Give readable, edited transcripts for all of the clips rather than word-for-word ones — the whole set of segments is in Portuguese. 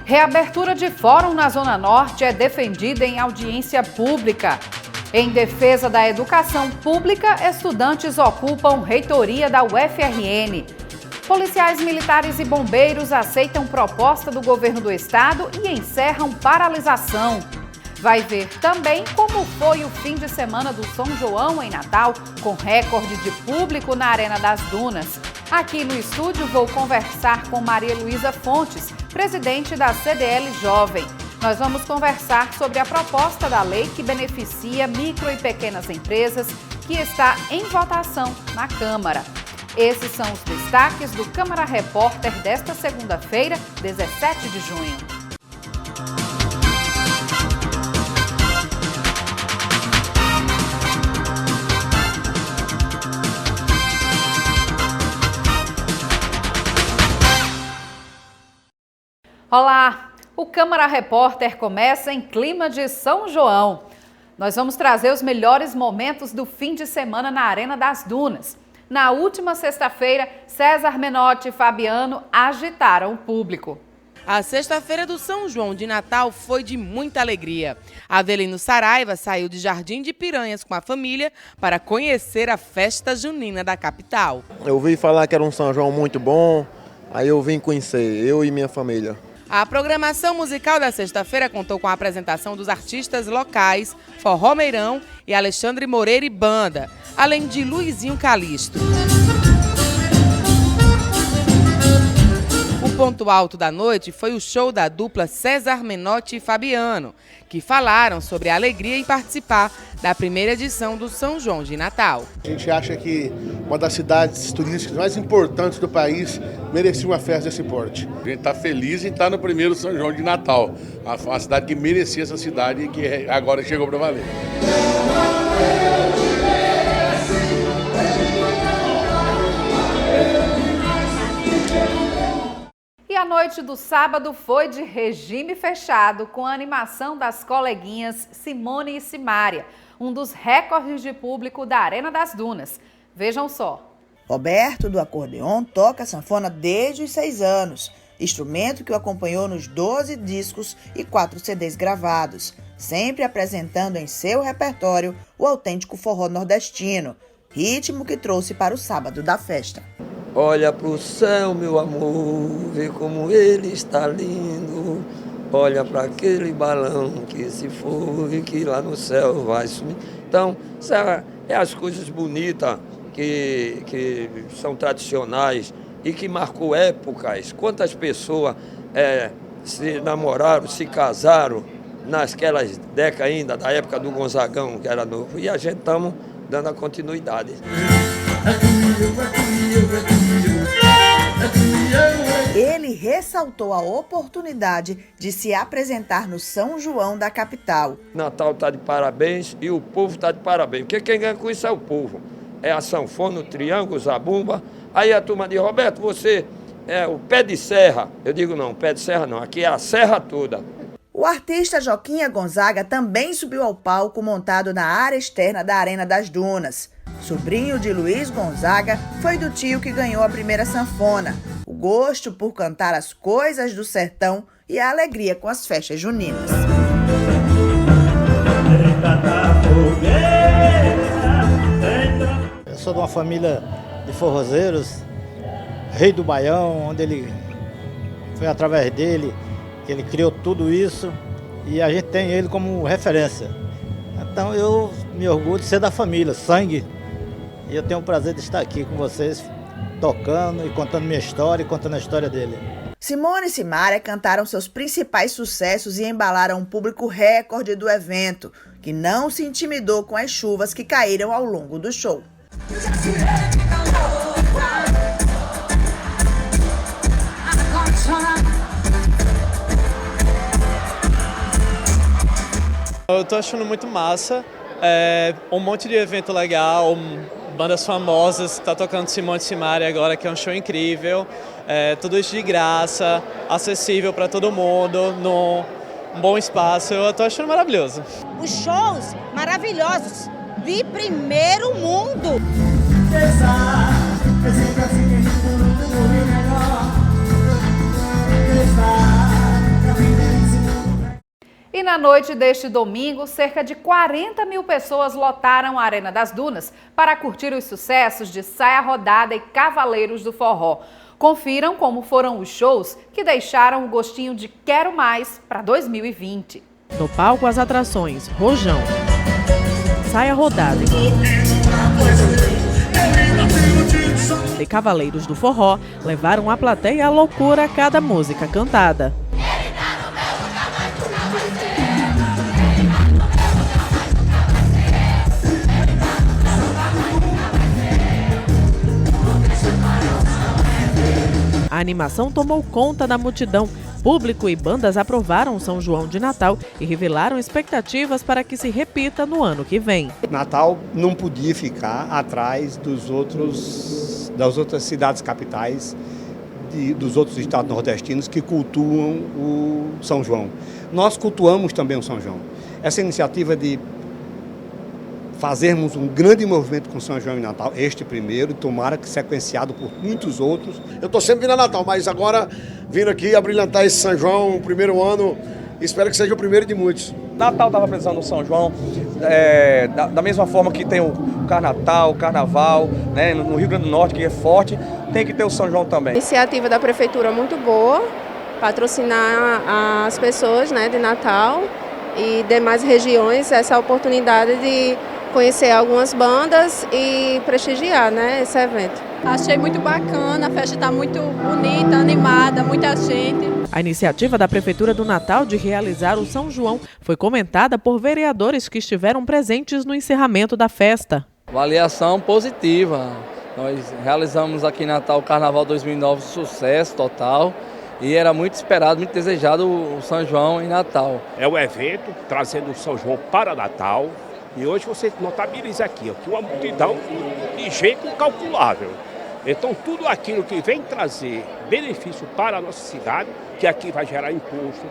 Reabertura de fórum na Zona Norte é defendida em audiência pública. Em defesa da educação pública, estudantes ocupam reitoria da UFRN. Policiais militares e bombeiros aceitam proposta do governo do estado e encerram paralisação. Vai ver também como foi o fim de semana do São João em Natal, com recorde de público na Arena das Dunas. Aqui no estúdio vou conversar com Maria Luísa Fontes, presidente da CDL Jovem. Nós vamos conversar sobre a proposta da lei que beneficia micro e pequenas empresas, que está em votação na Câmara. Esses são os destaques do Câmara Repórter desta segunda-feira, 17 de junho. Olá! O Câmara Repórter começa em clima de São João. Nós vamos trazer os melhores momentos do fim de semana na Arena das Dunas. Na última sexta-feira, César Menotti e Fabiano agitaram o público. A sexta-feira do São João de Natal foi de muita alegria. Avelino Saraiva saiu de Jardim de Piranhas com a família para conhecer a festa junina da capital. Eu ouvi falar que era um São João muito bom, aí eu vim conhecer, eu e minha família. A programação musical da sexta-feira contou com a apresentação dos artistas locais Forró Meirão e Alexandre Moreira e Banda, além de Luizinho Calixto. O ponto alto da noite foi o show da dupla César Menotti e Fabiano, que falaram sobre a alegria em participar da primeira edição do São João de Natal. A gente acha que uma das cidades turísticas mais importantes do país merecia uma festa desse porte. A gente está feliz em estar no primeiro São João de Natal, uma cidade que merecia essa cidade e que agora chegou para valer. E a noite do sábado foi de regime fechado, com a animação das coleguinhas Simone e Simária, um dos recordes de público da Arena das Dunas. Vejam só. Roberto, do acordeon, toca sanfona desde os 6 anos, instrumento que o acompanhou nos 12 discos e 4 CDs gravados, sempre apresentando em seu repertório o autêntico forró nordestino, ritmo que trouxe para o sábado da festa. Olha pro céu, meu amor, vê como ele está lindo. Olha para aquele balão que se foi, que lá no céu vai sumir. Então, é as coisas bonitas que são tradicionais e que marcou épocas. Quantas pessoas se namoraram, se casaram naquelas décadas ainda, da época do Gonzagão, que era novo. E a gente estamos dando a continuidade. Ele ressaltou a oportunidade de se apresentar no São João da capital. Natal está de parabéns e o povo está de parabéns, porque quem ganha com isso é o povo. É a sanfona, o triângulo, zabumba. Aí a turma diz, Roberto, você é o pé de serra. Eu digo não, pé de serra não, aqui é a serra toda. O artista Joquinha Gonzaga também subiu ao palco montado na área externa da Arena das Dunas. Sobrinho de Luiz Gonzaga, foi do tio que ganhou a primeira sanfona. O gosto por cantar as coisas do sertão e a alegria com as festas juninas. Eu sou de uma família de forrozeiros, Rei do Baião, onde foi através dele que ele criou tudo isso e a gente tem ele como referência. Então eu me orgulho de ser da família, sangue. E eu tenho o prazer de estar aqui com vocês, tocando e contando minha história e contando a história dele. Simone e Simária cantaram seus principais sucessos e embalaram um público recorde do evento, que não se intimidou com as chuvas que caíram ao longo do show. Eu tô achando muito massa, um monte de evento legal, bandas famosas, tá tocando Simone e Simária agora, que é um show incrível, tudo isso de graça, acessível para todo mundo, num bom espaço, eu tô achando maravilhoso. Os shows maravilhosos, de primeiro mundo. na noite deste domingo, cerca de 40 mil pessoas lotaram a Arena das Dunas para curtir os sucessos de Saia Rodada e Cavaleiros do Forró. Confiram como foram os shows que deixaram o gostinho de quero mais para 2020. No palco, as atrações Rojão, Saia Rodada e Cavaleiros do Forró levaram a plateia à loucura a cada música cantada. A animação tomou conta da multidão. Público e bandas aprovaram o São João de Natal e revelaram expectativas para que se repita no ano que vem. Natal não podia ficar atrás das outras cidades capitais, dos outros estados nordestinos que cultuam o São João. Nós cultuamos também o São João. Essa iniciativa de fazermos um grande movimento com São João e Natal, este primeiro, tomara que sequenciado por muitos outros. Eu estou sempre vindo a Natal, mas agora vindo aqui abrilhantar esse São João, o primeiro ano, espero que seja o primeiro de muitos. Natal estava precisando do São João, da mesma forma que tem o Carnatal, o Carnaval, né, no Rio Grande do Norte, que é forte, tem que ter o São João também. A iniciativa da Prefeitura muito boa, patrocinar as pessoas, né, de Natal e demais regiões, essa oportunidade de conhecer algumas bandas e prestigiar, né, esse evento. Achei muito bacana, a festa está muito bonita, animada, muita gente. A iniciativa da Prefeitura do Natal de realizar o São João foi comentada por vereadores que estiveram presentes no encerramento da festa. Avaliação positiva. Nós realizamos aqui em Natal o Carnaval 2009, sucesso total. E era muito esperado, muito desejado o São João em Natal. É o evento trazendo o São João para Natal. E hoje você notabiliza aqui, que uma multidão de gente incalculável. Então tudo aquilo que vem trazer benefício para a nossa cidade, que aqui vai gerar imposto,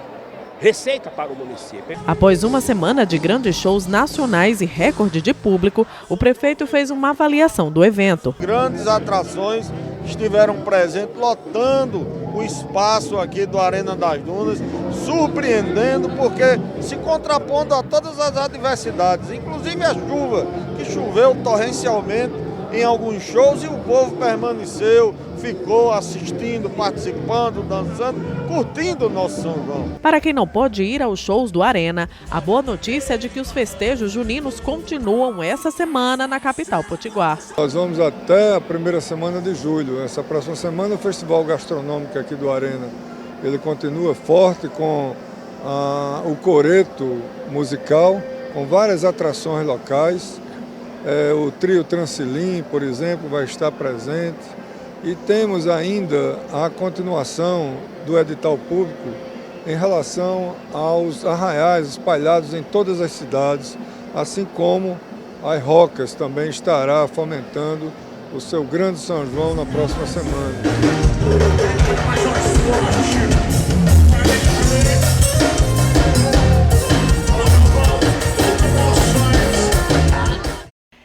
receita para o município. Após uma semana de grandes shows nacionais e recorde de público, o prefeito fez uma avaliação do evento. Grandes atrações estiveram presentes, lotando o espaço aqui do Arena das Dunas, surpreendendo porque se contrapondo a todas as adversidades, inclusive a chuva, que choveu torrencialmente em alguns shows e o povo permaneceu, ficou assistindo, participando, dançando, curtindo o nosso São João. Para quem não pode ir aos shows do Arena, a boa notícia é de que os festejos juninos continuam essa semana na capital potiguar. Nós vamos até a primeira semana de julho. Essa próxima semana o Festival Gastronômico aqui do Arena, ele continua forte com o coreto musical, com várias atrações locais. O trio Transilim, por exemplo, vai estar presente. E temos ainda a continuação do edital público em relação aos arraiais espalhados em todas as cidades, assim como as Rocas também estará fomentando o seu grande São João na próxima semana.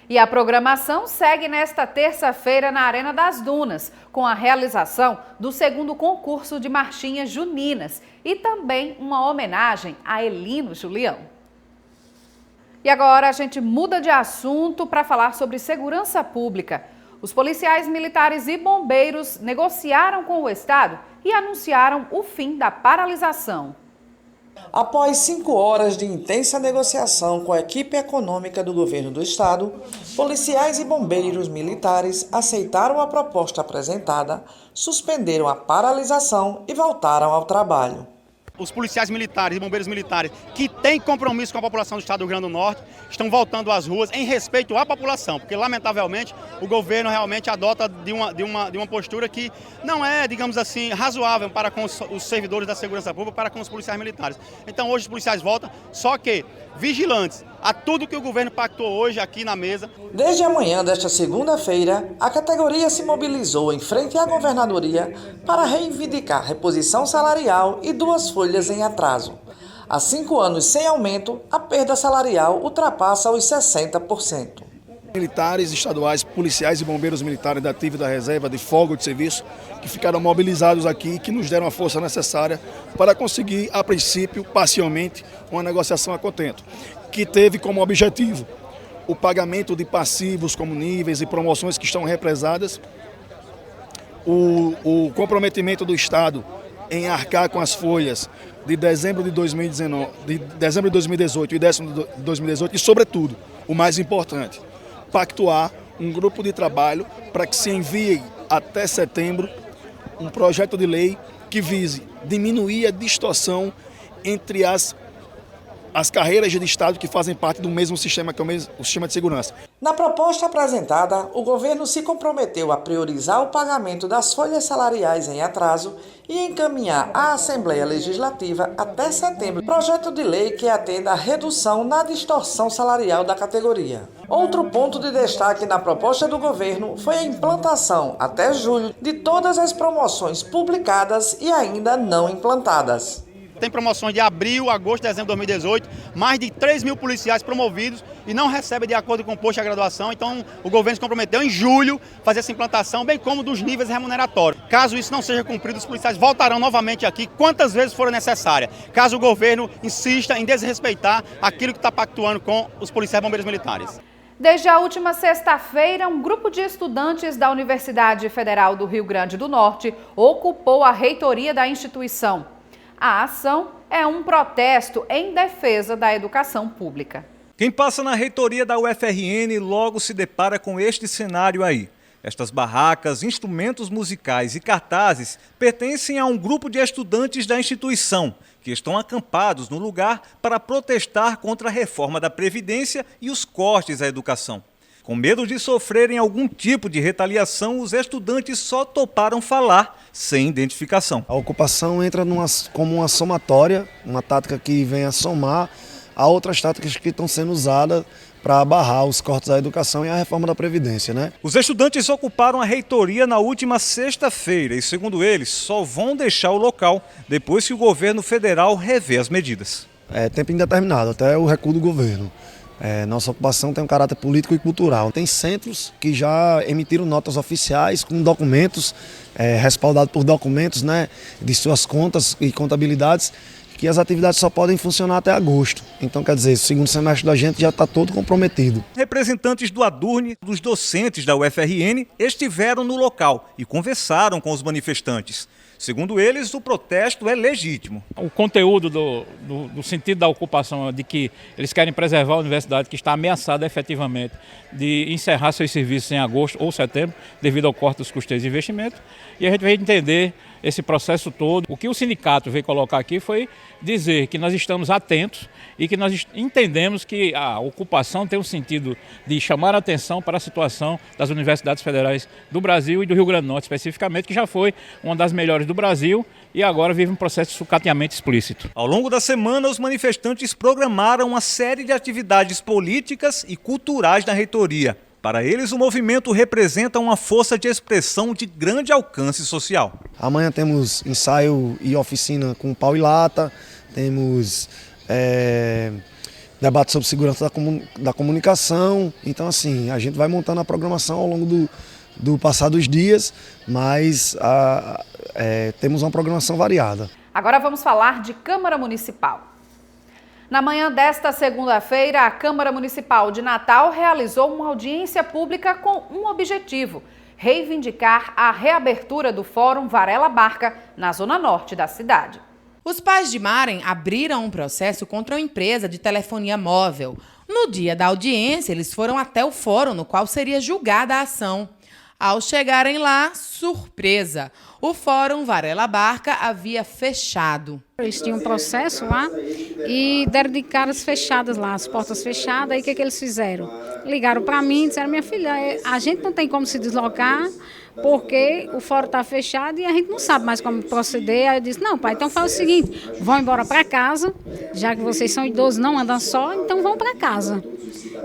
E a programação segue nesta terça-feira na Arena das Dunas, com a realização do segundo concurso de marchinhas juninas e também uma homenagem a Elino Julião. E agora a gente muda de assunto para falar sobre segurança pública. Os policiais militares e bombeiros negociaram com o Estado e anunciaram o fim da paralisação. Após 5 horas de intensa negociação com a equipe econômica do governo do estado, policiais e bombeiros militares aceitaram a proposta apresentada, suspenderam a paralisação e voltaram ao trabalho. Os policiais militares e bombeiros militares que têm compromisso com a população do estado do Rio Grande do Norte estão voltando às ruas em respeito à população, porque lamentavelmente o governo realmente adota de uma postura que não é, digamos assim, razoável para com os servidores da segurança pública, para com os policiais militares. Então hoje os policiais voltam, só que vigilantes a tudo que o governo pactou hoje aqui na mesa. Desde a manhã desta segunda-feira, a categoria se mobilizou em frente à governadoria para reivindicar reposição salarial e 2 folhas em atraso. Há 5 anos sem aumento, a perda salarial ultrapassa os 60%. Militares estaduais, policiais e bombeiros militares da ativa, da reserva, de folga de serviço, que ficaram mobilizados aqui, que nos deram a força necessária para conseguir, a princípio, parcialmente, uma negociação a contento, que teve como objetivo o pagamento de passivos como níveis e promoções que estão represadas, o comprometimento do Estado em arcar com as folhas de dezembro de 2018 e décimo de 2018 e, sobretudo, o mais importante, pactuar um grupo de trabalho para que se envie até setembro um projeto de lei que vise diminuir a distorção entre as carreiras de Estado que fazem parte do mesmo sistema, que é o sistema de segurança. Na proposta apresentada, o governo se comprometeu a priorizar o pagamento das folhas salariais em atraso e encaminhar à Assembleia Legislativa até setembro projeto de lei que atenda à redução na distorção salarial da categoria. Outro ponto de destaque na proposta do governo foi a implantação, até julho, de todas as promoções publicadas e ainda não implantadas. Tem promoções de abril, agosto, dezembro de 2018, mais de 3 mil policiais promovidos e não recebem de acordo com o posto de graduação. Então, o governo se comprometeu em julho a fazer essa implantação, bem como dos níveis remuneratórios. Caso isso não seja cumprido, os policiais voltarão novamente aqui quantas vezes for necessária, caso o governo insista em desrespeitar aquilo que está pactuando com os policiais bombeiros militares. Desde a última sexta-feira, um grupo de estudantes da Universidade Federal do Rio Grande do Norte ocupou a reitoria da instituição. A ação é um protesto em defesa da educação pública. Quem passa na reitoria da UFRN logo se depara com este cenário aí. Estas barracas, instrumentos musicais e cartazes pertencem a um grupo de estudantes da instituição, que estão acampados no lugar para protestar contra a reforma da Previdência e os cortes à educação. Com medo de sofrerem algum tipo de retaliação, os estudantes só toparam falar sem identificação. A ocupação entra como uma somatória, uma tática que vem a somar a outras táticas que estão sendo usadas para barrar os cortes à educação e a reforma da Previdência, né? Os estudantes ocuparam a reitoria na última sexta-feira e, segundo eles, só vão deixar o local depois que o governo federal rever as medidas. É tempo indeterminado, até o recuo do governo. Nossa ocupação tem um caráter político e cultural. Tem centros que já emitiram notas oficiais com documentos, respaldados por documentos, né, de suas contas e contabilidades, que as atividades só podem funcionar até agosto. Então, quer dizer, o segundo semestre da gente já está todo comprometido. Representantes do Adurne, dos docentes da UFRN, estiveram no local e conversaram com os manifestantes. Segundo eles, o protesto é legítimo. O conteúdo do sentido da ocupação é de que eles querem preservar a universidade, que está ameaçada efetivamente de encerrar seus serviços em agosto ou setembro, devido ao corte dos custeios de investimento. E a gente vai entender esse processo todo. O que o sindicato veio colocar aqui foi dizer que nós estamos atentos e que nós entendemos que a ocupação tem um sentido de chamar a atenção para a situação das universidades federais do Brasil e do Rio Grande do Norte especificamente, que já foi uma das melhores do Brasil e agora vive um processo de sucateamento explícito. Ao longo da semana, os manifestantes programaram uma série de atividades políticas e culturais na reitoria. Para eles, o movimento representa uma força de expressão de grande alcance social. Amanhã temos ensaio e oficina com pau e lata, temos debate sobre segurança da comunicação. Então, assim, a gente vai montando a programação ao longo do passar dos dias, mas temos uma programação variada. Agora vamos falar de Câmara Municipal. Na manhã desta segunda-feira, a Câmara Municipal de Natal realizou uma audiência pública com um objetivo: reivindicar a reabertura do Fórum Varela Barca na zona norte da cidade. Os pais de Maren abriram um processo contra uma empresa de telefonia móvel. No dia da audiência, eles foram até o fórum no qual seria julgada a ação. Ao chegarem lá, surpresa, o Fórum Varela Barca havia fechado. Eles tinham um processo lá e deram de caras fechadas lá, as portas fechadas. Aí o que eles fizeram? Ligaram para mim e disseram: minha filha, a gente não tem como se deslocar porque o fórum está fechado e a gente não sabe mais como proceder. Aí eu disse: não, pai, então faz o seguinte, vão embora para casa, já que vocês são idosos, não andam só, então vão para casa.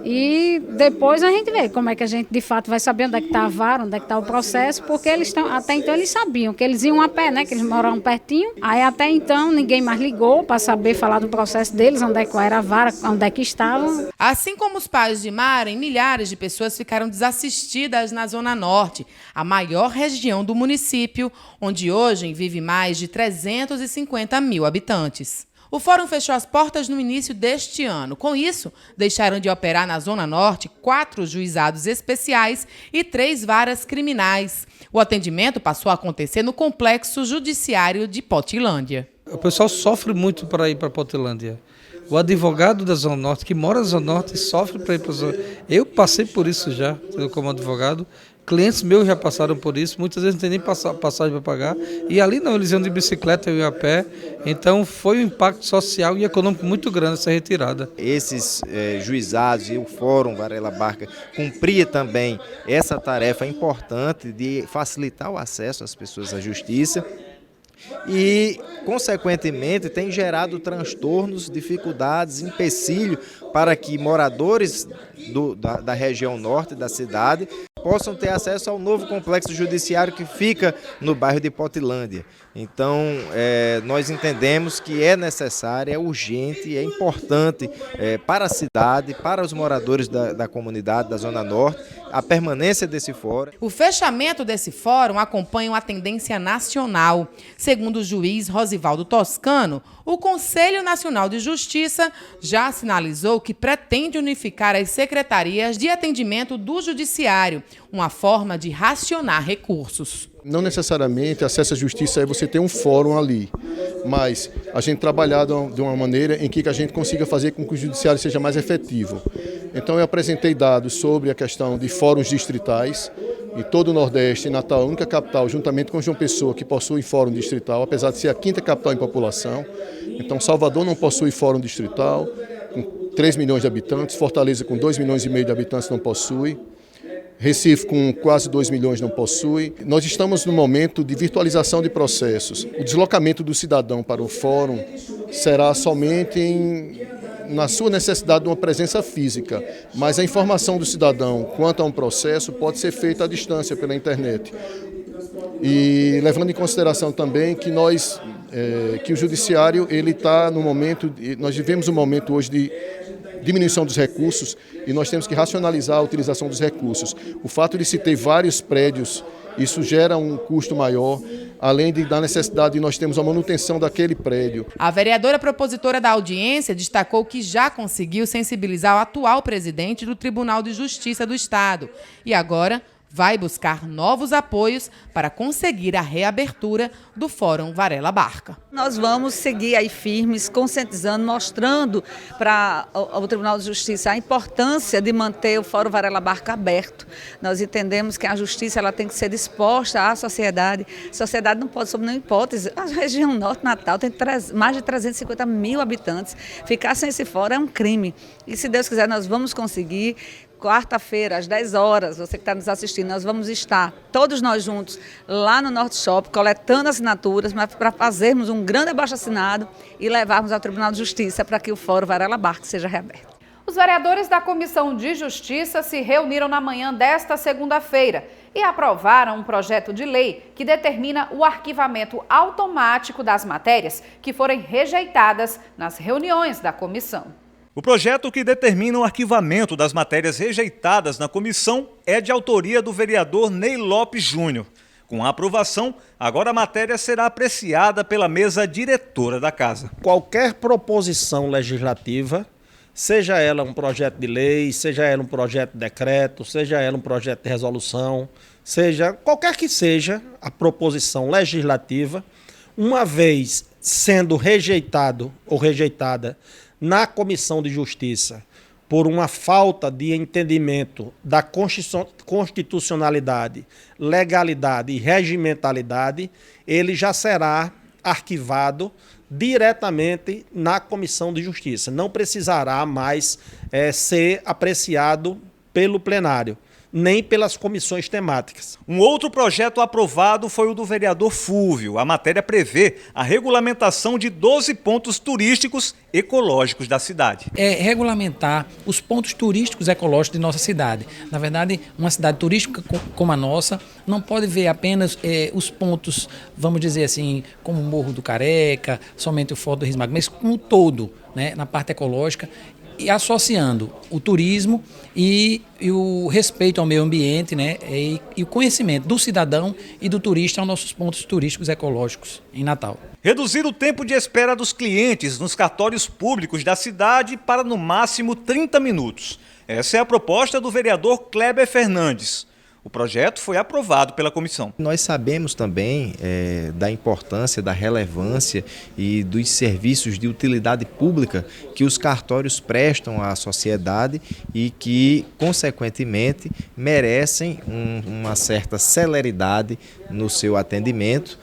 E depois a gente vê como é que a gente de fato vai saber onde é que está a vara, onde é que está o processo, porque até então eles sabiam que eles iam a pé, né? Que eles moravam pertinho. Aí até então ninguém mais ligou para saber falar do processo deles, qual era a vara, onde é que estavam. Assim como os pais de Maren, milhares de pessoas ficaram desassistidas na Zona Norte, a maior região do município, onde hoje vive mais de 350 mil habitantes. O fórum fechou as portas no início deste ano. Com isso, deixaram de operar na Zona Norte 4 juizados especiais e 3 varas criminais. O atendimento passou a acontecer no Complexo Judiciário de Potilândia. O pessoal sofre muito para ir para Potilândia. O advogado da Zona Norte, que mora na Zona Norte, sofre para ir para a Zona Norte. Eu passei por isso já, como advogado. Clientes meus já passaram por isso, muitas vezes não tem nem passagem para pagar. E ali não, eles iam de bicicleta, eu ia a pé. Então foi um impacto social e econômico muito grande essa retirada. Esses juizados e o Fórum Varela Barca cumpria também essa tarefa importante de facilitar o acesso às pessoas à justiça. E, consequentemente, tem gerado transtornos, dificuldades, empecilho para que moradores da região norte da cidade possam ter acesso ao novo complexo judiciário que fica no bairro de Potilândia. Então, nós entendemos que é necessário, é urgente, é importante para a cidade, para os moradores da comunidade da Zona Norte, a permanência desse fórum. O fechamento desse fórum acompanha uma tendência nacional. Segundo o juiz Rosivaldo Toscano, o Conselho Nacional de Justiça já sinalizou que pretende unificar as secretarias de atendimento do Judiciário, uma forma de racionar recursos. Não necessariamente acesso à justiça é você ter um fórum ali, mas a gente trabalhar de uma maneira em que a gente consiga fazer com que o judiciário seja mais efetivo. Então eu apresentei dados sobre a questão de fóruns distritais, em todo o Nordeste, Natal é a única capital, juntamente com João Pessoa, que possui fórum distrital, apesar de ser a 5ª capital em população. Então Salvador não possui fórum distrital, com 3 milhões de habitantes, Fortaleza com 2,5 milhões de habitantes não possui. Recife, com quase 2 milhões, não possui. Nós estamos no momento de virtualização de processos. O deslocamento do cidadão para o fórum será somente na sua necessidade de uma presença física, mas a informação do cidadão quanto a um processo pode ser feita à distância pela internet. E levando em consideração também que que o judiciário ele está no momento, nós vivemos um momento hoje de diminuição dos recursos e nós temos que racionalizar a utilização dos recursos. O fato de se ter vários prédios, isso gera um custo maior, além da necessidade de nós termos a manutenção daquele prédio. A vereadora propositora da audiência destacou que já conseguiu sensibilizar o atual presidente do Tribunal de Justiça do Estado e agora vai buscar novos apoios para conseguir a reabertura do Fórum Varela Barca. Nós vamos seguir aí firmes, conscientizando, mostrando para o Tribunal de Justiça a importância de manter o Fórum Varela Barca aberto. Nós entendemos que a justiça ela tem que ser disposta à sociedade. A sociedade não pode, sob nenhuma hipótese, a região norte Natal tem mais de 350 mil habitantes. Ficar sem esse fórum é um crime. E se Deus quiser, nós vamos conseguir. Quarta-feira, às 10 horas, você que está nos assistindo, nós vamos estar, todos nós juntos, lá no Norte Shop, coletando assinaturas, mas para fazermos um grande abaixo-assinado e levarmos ao Tribunal de Justiça para que o Fórum Varela Barca seja reaberto. Os vereadores da Comissão de Justiça se reuniram na manhã desta segunda-feira e aprovaram um projeto de lei que determina o arquivamento automático das matérias que forem rejeitadas nas reuniões da comissão. O projeto que determina o arquivamento das matérias rejeitadas na comissão é de autoria do vereador Ney Lopes Júnior. Com a aprovação, agora a matéria será apreciada pela mesa diretora da Casa. Qualquer proposição legislativa, seja ela um projeto de lei, seja ela um projeto de decreto, seja ela um projeto de resolução, seja qualquer que seja a proposição legislativa, uma vez sendo rejeitado ou rejeitada na Comissão de Justiça por uma falta de entendimento da constitucionalidade, legalidade e regimentalidade, ele já será arquivado diretamente na Comissão de Justiça. Não precisará mais ser apreciado pelo plenário. nem pelas comissões temáticas. Um outro projeto aprovado foi o do vereador Fúvio. A matéria prevê a regulamentação de 12 pontos turísticos ecológicos da cidade. É regulamentar os pontos turísticos ecológicos de nossa cidade. Na verdade, uma cidade turística como a nossa não pode ver apenas os pontos, vamos dizer assim, como o Morro do Careca, somente o Forte do Rismago, mas como todo, né, na parte ecológica, e associando o turismo e o respeito ao meio ambiente, né, e o conhecimento do cidadão e do turista aos nossos pontos turísticos ecológicos em Natal. Reduzir o tempo de espera dos clientes nos cartórios públicos da cidade para no máximo 30 minutos. Essa é a proposta do vereador Kleber Fernandes. O projeto foi aprovado pela comissão. Nós sabemos também da importância, da relevância e dos serviços de utilidade pública que os cartórios prestam à sociedade e que, consequentemente, merecem uma certa celeridade no seu atendimento,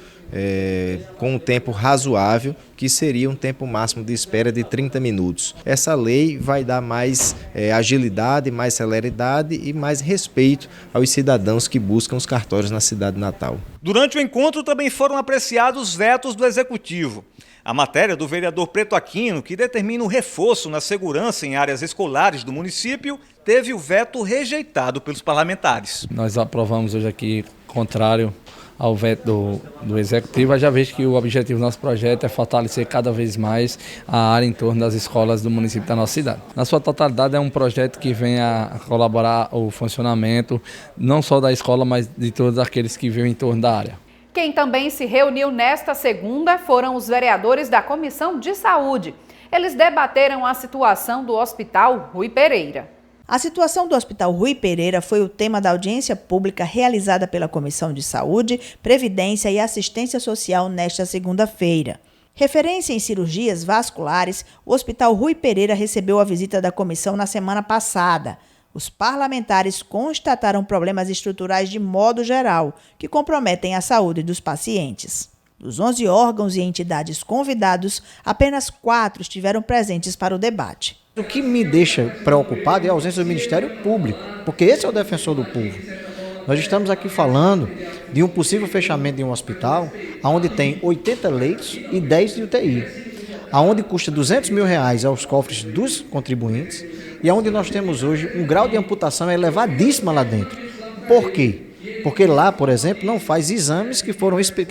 com um tempo razoável, que seria um tempo máximo de espera de 30 minutos. Essa lei vai dar mais agilidade, mais celeridade e mais respeito aos cidadãos que buscam os cartórios na cidade de Natal. Durante o encontro também foram apreciados vetos do Executivo. A matéria do vereador Preto Aquino, que determina o reforço na segurança em áreas escolares do município, teve o veto rejeitado pelos parlamentares. Nós aprovamos hoje aqui, contrário ao veto do Executivo, já vejo que o objetivo do nosso projeto é fortalecer cada vez mais a área em torno das escolas do município da nossa cidade. Na sua totalidade é um projeto que vem a colaborar o funcionamento não só da escola, mas de todos aqueles que vivem em torno da área. Quem também se reuniu nesta segunda foram os vereadores da Comissão de Saúde. Eles debateram a situação do Hospital Rui Pereira. A situação do Hospital Rui Pereira foi o tema da audiência pública realizada pela Comissão de Saúde, Previdência e Assistência Social nesta segunda-feira. Referência em cirurgias vasculares, o Hospital Rui Pereira recebeu a visita da comissão na semana passada. Os parlamentares constataram problemas estruturais de modo geral, que comprometem a saúde dos pacientes. Dos 11 órgãos e entidades convidados, apenas 4 estiveram presentes para o debate. O que me deixa preocupado é a ausência do Ministério Público, porque esse é o defensor do povo. Nós estamos aqui falando de um possível fechamento de um hospital onde tem 80 leitos e 10 de UTI, onde custa R$200 mil aos cofres dos contribuintes e onde nós temos hoje um grau de amputação elevadíssimo lá dentro. Por quê? Porque lá, por exemplo, não faz exames que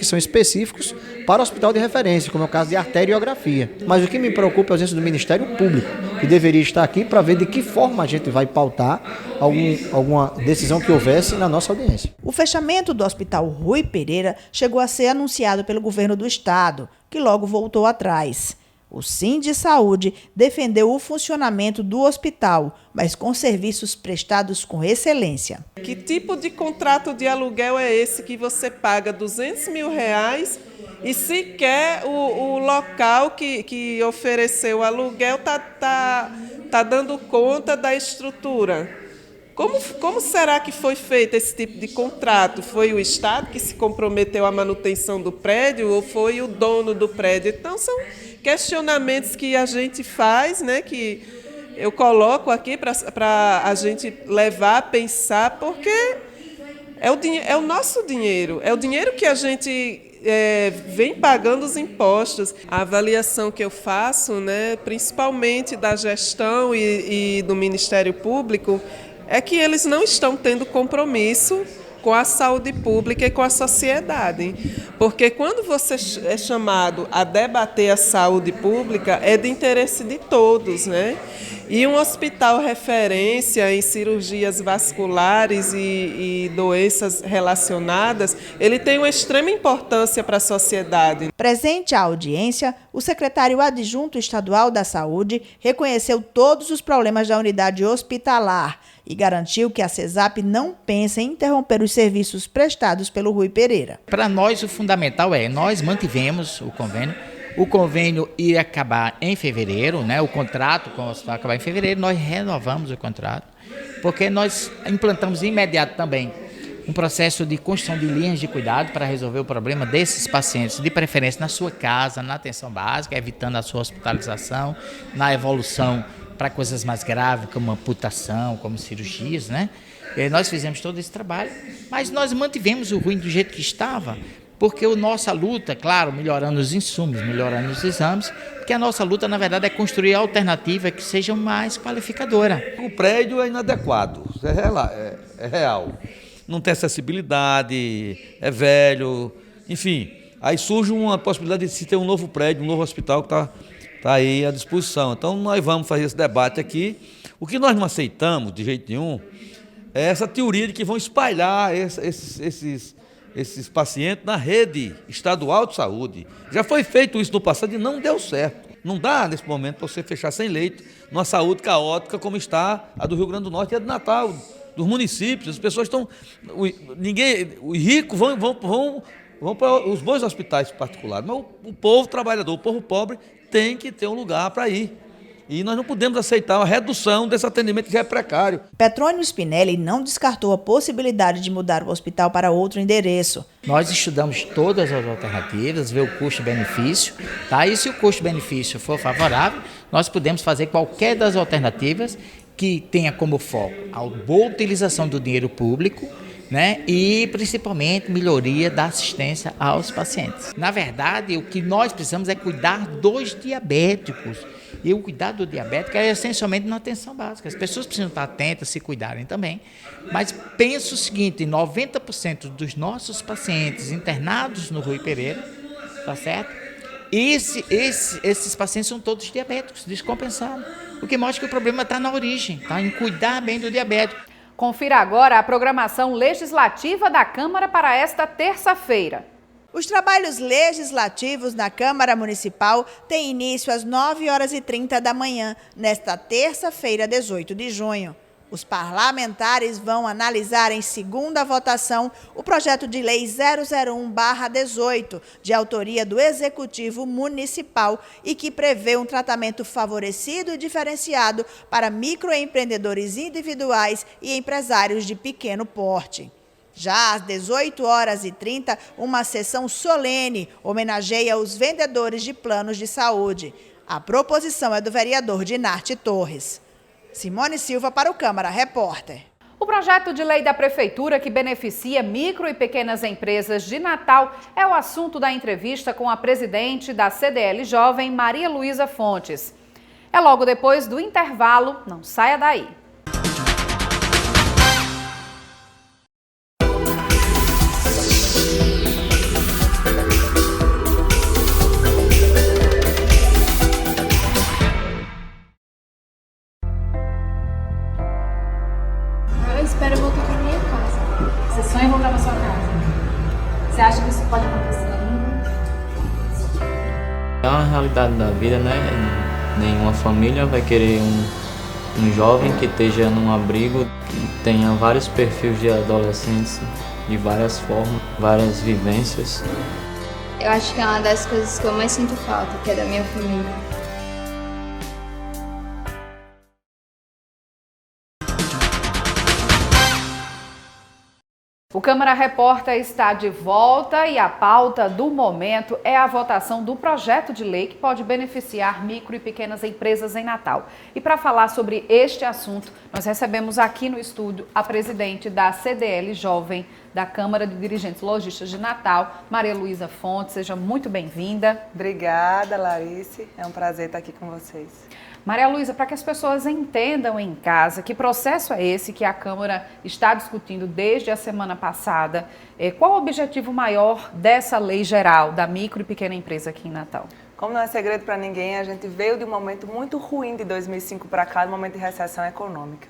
são específicos para o hospital de referência, como é o caso de arteriografia. Mas o que me preocupa é a ausência do Ministério Público, que deveria estar aqui para ver de que forma a gente vai pautar alguma decisão que houvesse na nossa audiência. O fechamento do Hospital Rui Pereira chegou a ser anunciado pelo governo do estado, que logo voltou atrás. O Sindisaúde defendeu o funcionamento do hospital, mas com serviços prestados com excelência. Que tipo de contrato de aluguel é esse que você paga R$200 mil e sequer o local que ofereceu o aluguel tá dando conta da estrutura? Como será que foi feito esse tipo de contrato? Foi o Estado que se comprometeu à manutenção do prédio ou foi o dono do prédio? Então, são questionamentos que a gente faz, né, que eu coloco aqui para a gente levar a pensar, porque é o nosso dinheiro, é o dinheiro que a gente vem pagando os impostos. A avaliação que eu faço, né, principalmente da gestão e do Ministério Público, é que eles não estão tendo compromisso com a saúde pública e com a sociedade. Porque quando você é chamado a debater a saúde pública, é de interesse de todos, né? E um hospital referência em cirurgias vasculares e doenças relacionadas, ele tem uma extrema importância para a sociedade. Presente à audiência, o secretário adjunto estadual da Saúde reconheceu todos os problemas da unidade hospitalar e garantiu que a CESAP não pensa em interromper os serviços prestados pelo Rui Pereira. Para nós, o fundamental nós mantivemos o convênio. O convênio ia acabar em fevereiro, né? O contrato com o hospital ia acabar em fevereiro, nós renovamos o contrato, porque nós implantamos imediato também um processo de construção de linhas de cuidado para resolver o problema desses pacientes, de preferência na sua casa, na atenção básica, evitando a sua hospitalização, na evolução para coisas mais graves, como amputação, como cirurgias, né? Nós fizemos todo esse trabalho, mas nós mantivemos o ruim do jeito que estava, porque a nossa luta, claro, melhorando os insumos, melhorando os exames, porque a nossa luta, na verdade, é construir alternativa que seja mais qualificadora. O prédio é inadequado, é real. Não tem acessibilidade, é velho, enfim. Aí surge uma possibilidade de se ter um novo prédio, um novo hospital que está aí à disposição. Então, nós vamos fazer esse debate aqui. O que nós não aceitamos, de jeito nenhum, é essa teoria de que vão espalhar esses pacientes na rede estadual de saúde. Já foi feito isso no passado e não deu certo. Não dá, nesse momento, para você fechar sem leito, numa saúde caótica como está a do Rio Grande do Norte e a de Natal, dos municípios. As pessoas estão... Os ricos vão para os bons hospitais particulares, mas o povo trabalhador, o povo pobre, tem que ter um lugar para ir. E nós não podemos aceitar uma redução desse atendimento que já é precário. Petrônio Spinelli não descartou a possibilidade de mudar o hospital para outro endereço. Nós estudamos todas as alternativas, ver o custo-benefício, tá? E se o custo-benefício for favorável, nós podemos fazer qualquer das alternativas que tenha como foco a boa utilização do dinheiro público, né? E principalmente melhoria da assistência aos pacientes. Na verdade, o que nós precisamos é cuidar dos diabéticos. E o cuidado do diabético é essencialmente na atenção básica. As pessoas precisam estar atentas, se cuidarem também. Mas penso o seguinte, 90% dos nossos pacientes internados no Rui Pereira, tá certo? Esses pacientes são todos diabéticos, descompensados. O que mostra que o problema está na origem, tá? Em cuidar bem do diabético. Confira agora a programação legislativa da Câmara para esta terça-feira. Os trabalhos legislativos na Câmara Municipal têm início às 9h30 da manhã, nesta terça-feira, 18 de junho. Os parlamentares vão analisar em segunda votação o projeto de lei 001/18, de autoria do Executivo Municipal e que prevê um tratamento favorecido e diferenciado para microempreendedores individuais e empresários de pequeno porte. Já às 18h30, uma sessão solene homenageia os vendedores de planos de saúde. A proposição é do vereador Dinarte Torres. Simone Silva para o Câmara Repórter. O projeto de lei da Prefeitura que beneficia micro e pequenas empresas de Natal é o assunto da entrevista com a presidente da CDL Jovem, Maria Luísa Fontes. É logo depois do intervalo, não saia daí. Espero voltar para minha casa. Você sonha em voltar para sua casa? Você acha que isso pode acontecer ainda? É uma realidade da vida, né? Nenhuma família vai querer um jovem que esteja num abrigo, que tenha vários perfis de adolescentes, de várias formas, várias vivências. Eu acho que é uma das coisas que eu mais sinto falta, que é da minha família. O Câmara Repórter está de volta e a pauta do momento é a votação do projeto de lei que pode beneficiar micro e pequenas empresas em Natal. E para falar sobre este assunto, nós recebemos aqui no estúdio a presidente da CDL Jovem da Câmara de Dirigentes Lojistas de Natal, Maria Luísa Fontes. Seja muito bem-vinda. Obrigada, Larice. É um prazer estar aqui com vocês. Maria Luísa, para que as pessoas entendam em casa que processo é esse que a Câmara está discutindo desde a semana passada, qual o objetivo maior dessa lei geral da micro e pequena empresa aqui em Natal? Como não é segredo para ninguém, a gente veio de um momento muito ruim de 2005 para cá, de um momento de recessão econômica.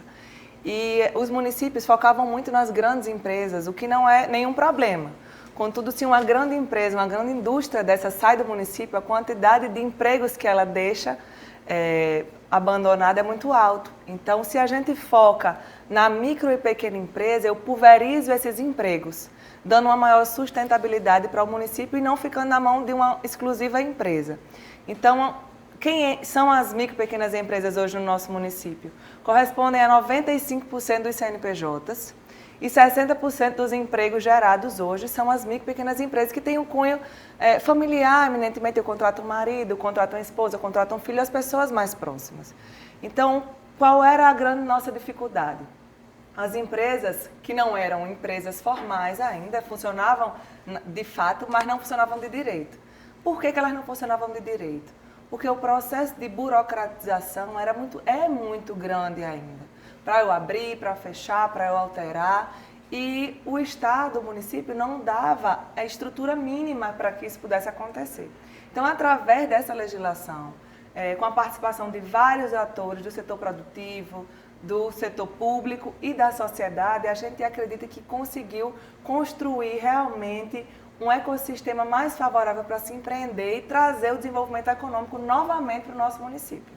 E os municípios focavam muito nas grandes empresas, o que não é nenhum problema. Contudo, se uma grande empresa, uma grande indústria dessa sai do município, a quantidade de empregos que ela deixa abandonada é muito alto. Então, se a gente foca na micro e pequena empresa, eu pulverizo esses empregos, dando uma maior sustentabilidade para o município e não ficando na mão de uma exclusiva empresa. Então, são as micro e pequenas empresas hoje no nosso município? Correspondem a 95% dos CNPJs e 60% dos empregos gerados hoje são as micro e pequenas empresas que têm um cunho familiar, eminentemente eu contrato um marido, eu contrato uma esposa, eu contrato um filho, as pessoas mais próximas. Então, qual era a grande nossa dificuldade? as empresas que não eram empresas formais ainda funcionavam de fato, mas não funcionavam de direito. Por que elas não funcionavam de direito? Porque o processo de burocratização é muito grande ainda. Para eu abrir, para fechar, para eu alterar. E o Estado, o município, não dava a estrutura mínima para que isso pudesse acontecer. Então, através dessa legislação, com a participação de vários atores do setor produtivo, do setor público e da sociedade, a gente acredita que conseguiu construir realmente um ecossistema mais favorável para se empreender e trazer o desenvolvimento econômico novamente para o nosso município.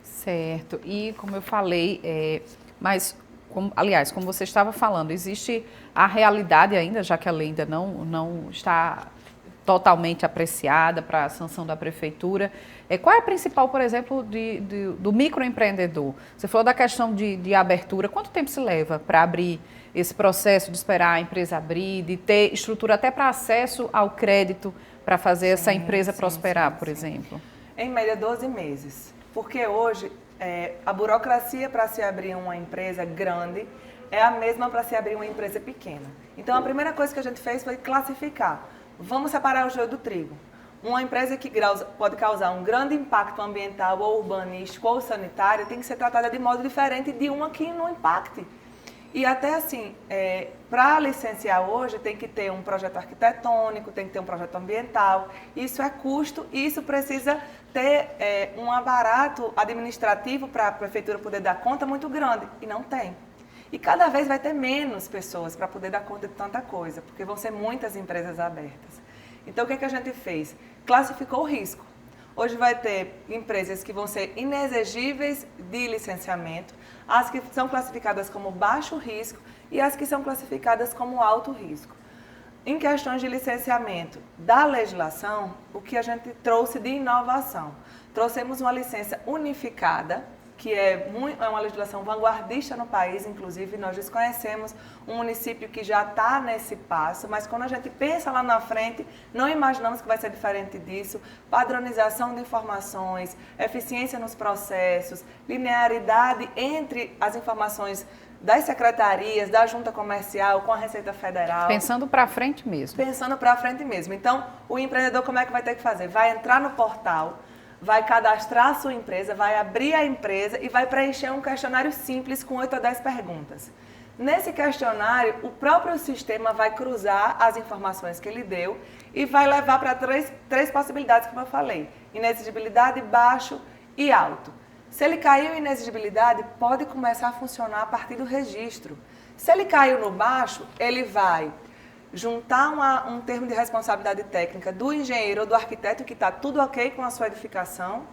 Certo. E como eu falei, aliás, como você estava falando, existe a realidade ainda, já que a lei ainda não está totalmente apreciada para a sanção da prefeitura. Qual é a principal, por exemplo, do microempreendedor? Você falou da questão de abertura. Quanto tempo se leva para abrir esse processo de esperar a empresa abrir, de ter estrutura até para acesso ao crédito para fazer essa empresa prosperar, por exemplo? Em média, 12 meses. Porque hoje a burocracia para se abrir uma empresa grande é a mesma para se abrir uma empresa pequena. Então, a primeira coisa que a gente fez foi classificar. Vamos separar o joio do trigo. Uma empresa que pode causar um grande impacto ambiental ou urbanístico ou sanitário tem que ser tratada de modo diferente de uma que não impacte. E até assim, para licenciar hoje tem que ter um projeto arquitetônico, tem que ter um projeto ambiental. Isso é custo e isso precisa ter um aparato administrativo para a prefeitura poder dar conta muito grande. E não tem. E cada vez vai ter menos pessoas para poder dar conta de tanta coisa, porque vão ser muitas empresas abertas. Então, o que a gente fez? Classificou o risco. Hoje vai ter empresas que vão ser inexigíveis de licenciamento, as que são classificadas como baixo risco e as que são classificadas como alto risco. Em questões de licenciamento da legislação, o que a gente trouxe de inovação? Trouxemos uma licença unificada, que é uma legislação vanguardista no país, inclusive nós desconhecemos um município que já está nesse passo, mas quando a gente pensa lá na frente, não imaginamos que vai ser diferente disso. Padronização de informações, eficiência nos processos, linearidade entre as informações das secretarias, da Junta Comercial com a Receita Federal. Pensando para frente mesmo. Pensando para frente mesmo. Então, o empreendedor como é que vai ter que fazer? Vai entrar no portal, vai cadastrar a sua empresa, vai abrir a empresa e vai preencher um questionário simples com 8 a 10 perguntas. Nesse questionário, o próprio sistema vai cruzar as informações que ele deu e vai levar para três possibilidades, como eu falei. Inexigibilidade, baixo e alto. Se ele caiu em inexigibilidade, pode começar a funcionar a partir do registro. Se ele caiu no baixo, ele vai juntar um termo de responsabilidade técnica do engenheiro ou do arquiteto que está tudo ok com a sua edificação,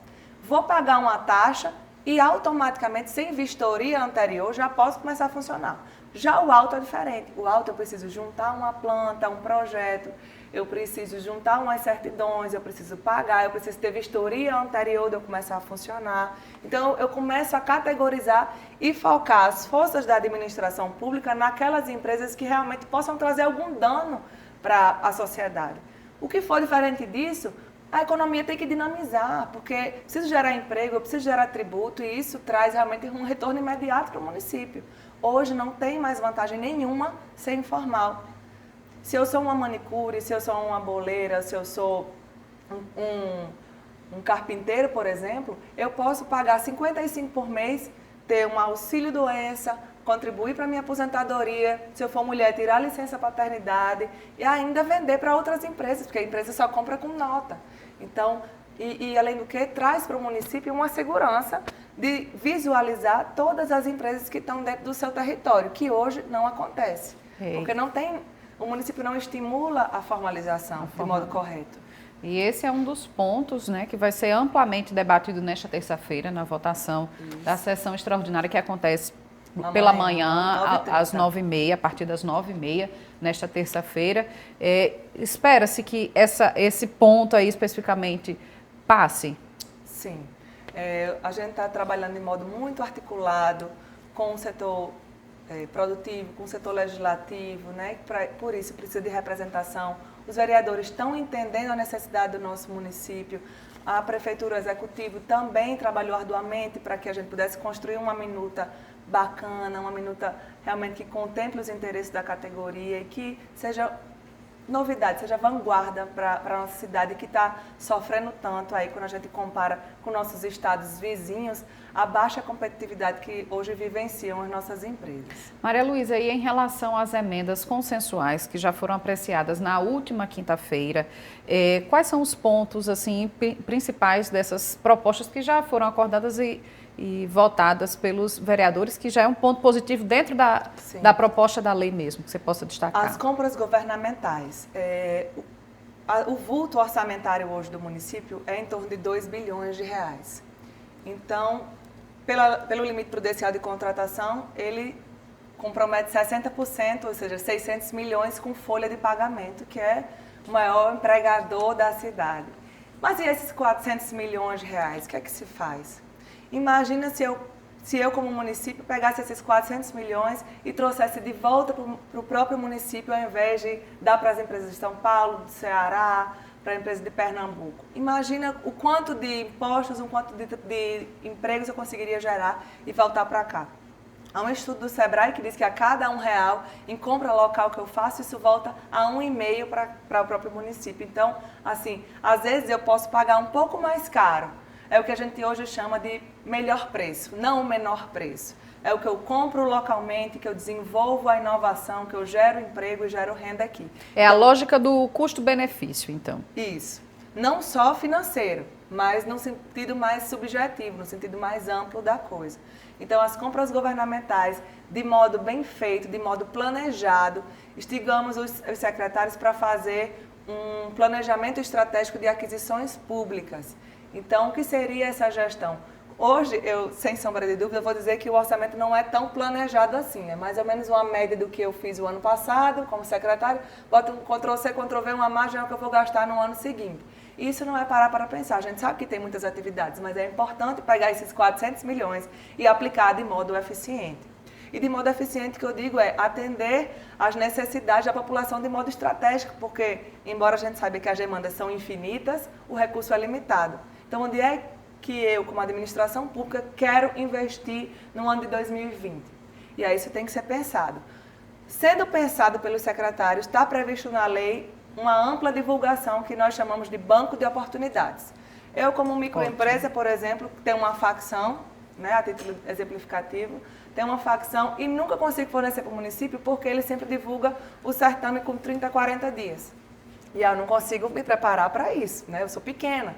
vou pagar uma taxa e automaticamente, sem vistoria anterior, já posso começar a funcionar. Já o alto é diferente. O alto eu preciso juntar uma planta, um projeto, eu preciso juntar umas certidões, eu preciso pagar, eu preciso ter vistoria anterior de eu começar a funcionar. Então, eu começo a categorizar e focar as forças da administração pública naquelas empresas que realmente possam trazer algum dano para a sociedade. O que for diferente disso, a economia tem que dinamizar, porque preciso gerar emprego, eu preciso gerar tributo e isso traz realmente um retorno imediato para o município. Hoje não tem mais vantagem nenhuma ser informal. Se eu sou uma manicure, se eu sou uma boleira, se eu sou um carpinteiro, por exemplo, eu posso pagar 55 por mês, ter um auxílio-doença, contribuir para a minha aposentadoria, se eu for mulher, tirar licença paternidade e ainda vender para outras empresas, porque a empresa só compra com nota. Então, e além do que, traz para o município uma segurança de visualizar todas as empresas que estão dentro do seu território, que hoje não acontece. Porque não tem... O município não estimula a formalização de modo correto. E esse é um dos pontos, né, que vai ser amplamente debatido nesta terça-feira, na votação da sessão extraordinária que acontece pela manhã, às 9h30, a partir das 9h30, nesta terça-feira. Espera-se que esse ponto aí especificamente passe? Sim. A gente está trabalhando de modo muito articulado com o setor produtivo, com o setor legislativo, né? Por isso precisa de representação. Os vereadores estão entendendo a necessidade do nosso município. A Prefeitura Executiva também trabalhou arduamente para que a gente pudesse construir uma minuta bacana, uma minuta realmente que contemple os interesses da categoria e que seja novidade, seja vanguarda para a nossa cidade que está sofrendo tanto aí quando a gente compara com nossos estados vizinhos, a baixa competitividade que hoje vivenciam as nossas empresas. Maria Luísa, e em relação às emendas consensuais que já foram apreciadas na última quinta-feira, quais são os pontos assim principais dessas propostas que já foram acordadas e votadas pelos vereadores, que já é um ponto positivo dentro da proposta da lei mesmo, que você possa destacar? As compras governamentais. O vulto orçamentário hoje do município é em torno de 2 bilhões de reais. Então, pelo limite prudencial de contratação, ele compromete 60%, ou seja, 600 milhões com folha de pagamento, que é o maior empregador da cidade. Mas e esses 400 milhões de reais, o que é que se faz? Imagina se eu como município, pegasse esses 400 milhões e trouxesse de volta para o próprio município, ao invés de dar para as empresas de São Paulo, do Ceará, para a empresa de Pernambuco. Imagina o quanto de impostos, o quanto de empregos eu conseguiria gerar e voltar para cá. Há um estudo do Sebrae que diz que a cada R$1 em compra local que eu faço, isso volta a R$1,5 para o próprio município. Então, assim, às vezes eu posso pagar um pouco mais caro. É o que a gente hoje chama de melhor preço, não o menor preço. É o que eu compro localmente, que eu desenvolvo a inovação, que eu gero emprego e gero renda aqui. É a lógica do custo-benefício, então. Isso. Não só financeiro, mas no sentido mais subjetivo, no sentido mais amplo da coisa. Então, as compras governamentais, de modo bem feito, de modo planejado, instigamos os secretários para fazer um planejamento estratégico de aquisições públicas. Então, o que seria essa gestão? Hoje, eu, sem sombra de dúvida, vou dizer que o orçamento não é tão planejado assim. É mais ou menos uma média do que eu fiz o ano passado, como secretário, boto um Ctrl+C, Ctrl+V, uma margem que eu vou gastar no ano seguinte. Isso não é parar para pensar. A gente sabe que tem muitas atividades, mas é importante pegar esses 400 milhões e aplicar de modo eficiente. E de modo eficiente, que eu digo, é atender às necessidades da população de modo estratégico, porque, embora a gente saiba que as demandas são infinitas, o recurso é limitado. Então, onde é que eu, como administração pública, quero investir no ano de 2020? E aí isso tem que ser pensado. Sendo pensado pelos secretários, está previsto na lei uma ampla divulgação que nós chamamos de banco de oportunidades. Eu, como microempresa, por exemplo, tenho uma facção, né, a título exemplificativo, tenho uma facção e nunca consigo fornecer para o município porque ele sempre divulga o certame com 30, 40 dias. E eu não consigo me preparar para isso, né? Eu sou pequena.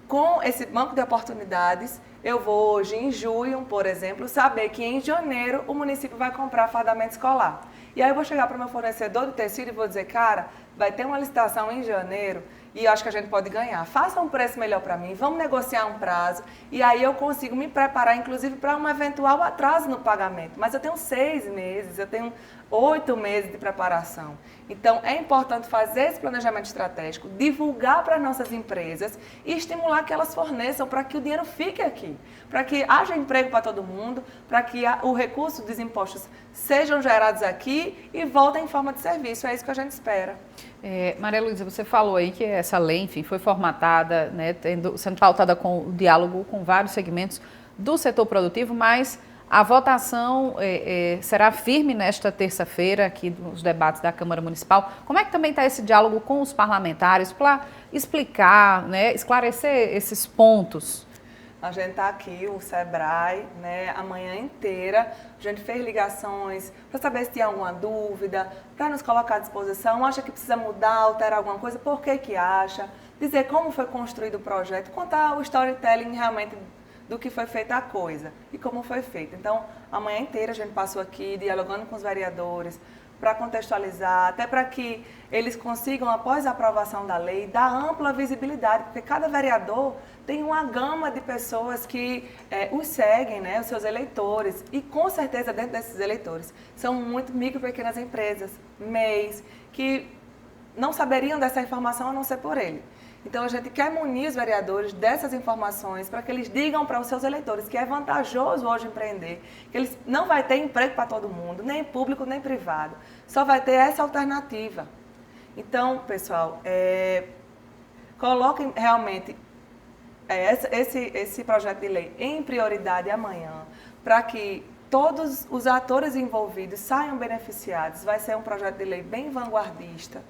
Com esse banco de oportunidades, eu vou hoje em junho, por exemplo, saber que em janeiro o município vai comprar fardamento escolar. E aí eu vou chegar para o meu fornecedor de tecido e vou dizer, cara, vai ter uma licitação em janeiro e eu acho que a gente pode ganhar. Faça um preço melhor para mim, vamos negociar um prazo e aí eu consigo me preparar, inclusive, para um eventual atraso no pagamento. Mas eu tenho 6 meses, eu tenho 8 meses de preparação. Então, é importante fazer esse planejamento estratégico, divulgar para as nossas empresas e estimular que elas forneçam para que o dinheiro fique aqui, para que haja emprego para todo mundo, para que o recurso dos impostos sejam gerados aqui e voltem em forma de serviço. É isso que a gente espera. Maria Luísa, você falou aí que essa lei, enfim, foi formatada, né, sendo pautada com o diálogo com vários segmentos do setor produtivo, mas a votação será firme nesta terça-feira aqui nos debates da Câmara Municipal. Como é que também está esse diálogo com os parlamentares para explicar, né, esclarecer esses pontos? A gente está aqui, o Sebrae, né, a manhã inteira. A gente fez ligações para saber se tinha alguma dúvida, para nos colocar à disposição. Acha que precisa mudar, alterar alguma coisa? Por que acha? Dizer como foi construído o projeto, contar o storytelling realmente do que foi feita a coisa e como foi feita. Então, a manhã inteira a gente passou aqui dialogando com os vereadores para contextualizar, até para que eles consigam, após a aprovação da lei, dar ampla visibilidade, porque cada vereador tem uma gama de pessoas que os seguem, né, os seus eleitores, e com certeza dentro desses eleitores são muito micro e pequenas empresas, MEIs, que não saberiam dessa informação a não ser por ele. Então, a gente quer munir os vereadores dessas informações para que eles digam para os seus eleitores que é vantajoso hoje empreender, que eles não vai ter emprego para todo mundo, nem público, nem privado. Só vai ter essa alternativa. Então, pessoal, coloquem realmente esse projeto de lei em prioridade amanhã, para que todos os atores envolvidos saiam beneficiados. Vai ser um projeto de lei bem vanguardista.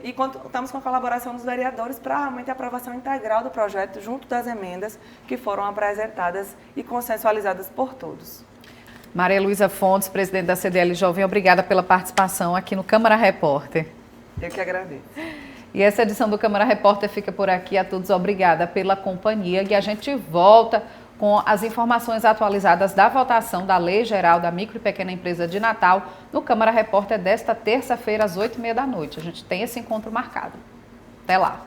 E estamos com a colaboração dos vereadores para realmente a aprovação integral do projeto junto das emendas que foram apresentadas e consensualizadas por todos. Maria Luísa Fontes, presidente da CDL Jovem, obrigada pela participação aqui no Câmara Repórter. Eu que agradeço. E essa edição do Câmara Repórter fica por aqui. A todos obrigada pela companhia e a gente volta com as informações atualizadas da votação da Lei Geral da Micro e Pequena Empresa de Natal no Câmara Repórter desta terça-feira às 20h30 da noite. A gente tem esse encontro marcado. Até lá!